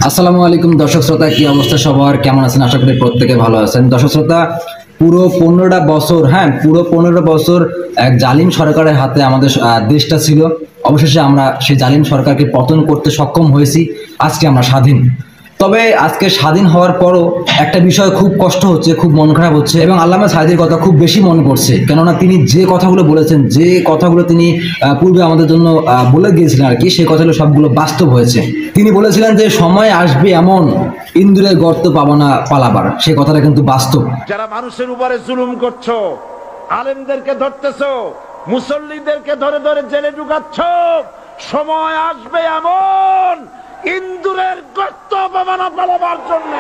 আসসালামু আলাইকুম দর্শক শ্রোতা, কি অবস্থা সবার? কেমন আছেন? আশা করি প্রত্যেকে ভালো আছেন। দর্শক শ্রোতা, পুরো 15টা বছর, পুরো 15টা বছর এক জালিম সরকারের হাতে আমাদের দেশটা ছিল। অবশেষে আমরা সেই জালিম সরকারকে পতন করতে সক্ষম হয়েছি। আজকে আমরা স্বাধীন। তবে আজকে স্বাধীন হওয়ার পরও একটা বিষয় খুব কষ্ট হচ্ছে, খুব মন খারাপ হচ্ছে এবং আল্লামা সাঈদীর কথা খুব বেশি মনে পড়ছে। কেননা তিনি যে কথাগুলো বলেছেন, যে কথাগুলো তিনি পূর্বে আমাদের জন্য বলে গিয়েছিলেন আর কি, সেই কথাগুলো সবগুলো বাস্তব হয়েছে। তিনি বলেছিলেন যে সময় আসবে এমন, ইন্দুরের গর্ত পাবো না পালাবার। সেই কথাটা কিন্তু বাস্তব। যারা মানুষের উপরে জুলুম করছো, আলেমদেরকে ধরতেছো, মুসল্লিদেরকে ধরে ধরে জেলে ঢুকাচ্ছ, সময় আসবে এমন, ইন্দুরের গর্ত পাবো না পালাবার জন্য।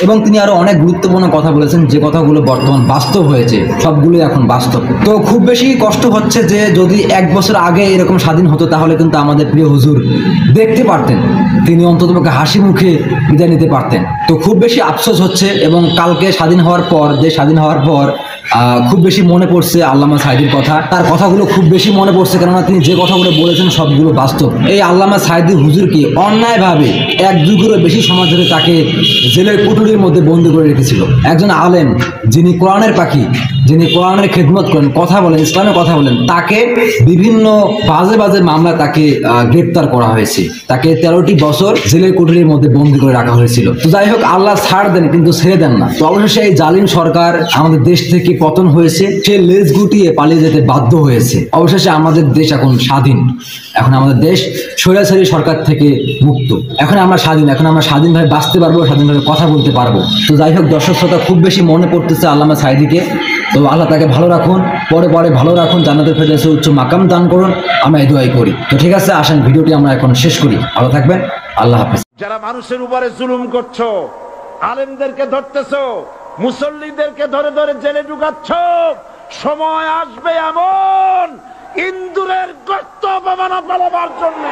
এবং তিনি আরো অনেক গুরুত্বপূর্ণ কথা বলেছেন, যে কথাগুলো বর্তমান বাস্তব হয়েছে, সবগুলোই এখন বাস্তব। তো খুব বেশি কষ্ট হচ্ছে যে যদি 1 বছর আগে এরকম স্বাধীন হতো তাহলে কিন্তু আমাদের প্রিয় হুজুর দেখতে পারতেন, তিনি অন্ততপক্ষে হাসি মুখে বিদায় নিতে পারতেন। তো খুব বেশি আফসোস হচ্ছে এবং কালকে স্বাধীন হওয়ার পর খুব বেশি মনে পড়ছে আল্লামা সাঈদীর কথা। তার কথাগুলো খুব বেশি মনে পড়ছে, কেননা তিনি যে কথাগুলো বলেছেন সবগুলো বাস্তব। এই আল্লামা সাঈদী হুজুরকে অন্যায়ভাবে 1 যুগেরও বেশি সময় ধরে তাকে জেলের কুঠুরির মধ্যে বন্দী করে রেখেছিল। একজন আলেম, যিনি কোরআনের পাখি, যিনি কোরআনের খেদমত করেন, কথা বলেন, ইসলামের কথা বলেন, তাকে বিভিন্ন বাজে বাজে মামলা তাকে গ্রেপ্তার করা হয়েছে। তাকে 13টি বছর জেলের কুঠুরির মধ্যে বন্দী করে রাখা হয়েছিল। তো যাই হোক, আল্লাহ ছাড় দেন কিন্তু ছেড়ে দেন না। তো অবশেষে এই জালিম সরকার আমাদের দেশ থেকে পতন হয়েছে, সে লেজ গুটিয়ে পালিয়ে যেতে বাধ্য হয়েছে। অবশেষে আমাদের দেশ এখন স্বাধীন। এখন আমাদের দেশ স্বৈরাচারী সরকার থেকে মুক্ত। এখন আমরা স্বাধীন, এখন আমরা স্বাধীনভাবে বাঁচতে পারবো, স্বাধীনভাবে কথা বলতে পারবো। তো যাই হোক, দর্শক শ্রোতা, খুব বেশি মনে পড়তেছে আল্লামা সাঈদীকে। তো আল্লাহ তাকে ভালো রাখুন, পরে ভালো রাখুন, জান্নাতুল ফেরদাউসে উচ্চ মাকাম দান করুন, আমরা এই দোয়াই করি। তো ঠিক আছে, আসেন ভিডিওটি আমরা এখন শেষ করি। ভালো থাকবেন, আল্লাহ হাফেজ। যারা মানুষের উপরে জুলুম করছো, আলেমদেরকে ধরতেছো, মুসল্লিদেরকে ধরে ধরে জেলে ঢুকাচ্ছ, সময় আসবে এমন, ইন্দুরের গর্ত পাবো না পালাবার জন্য।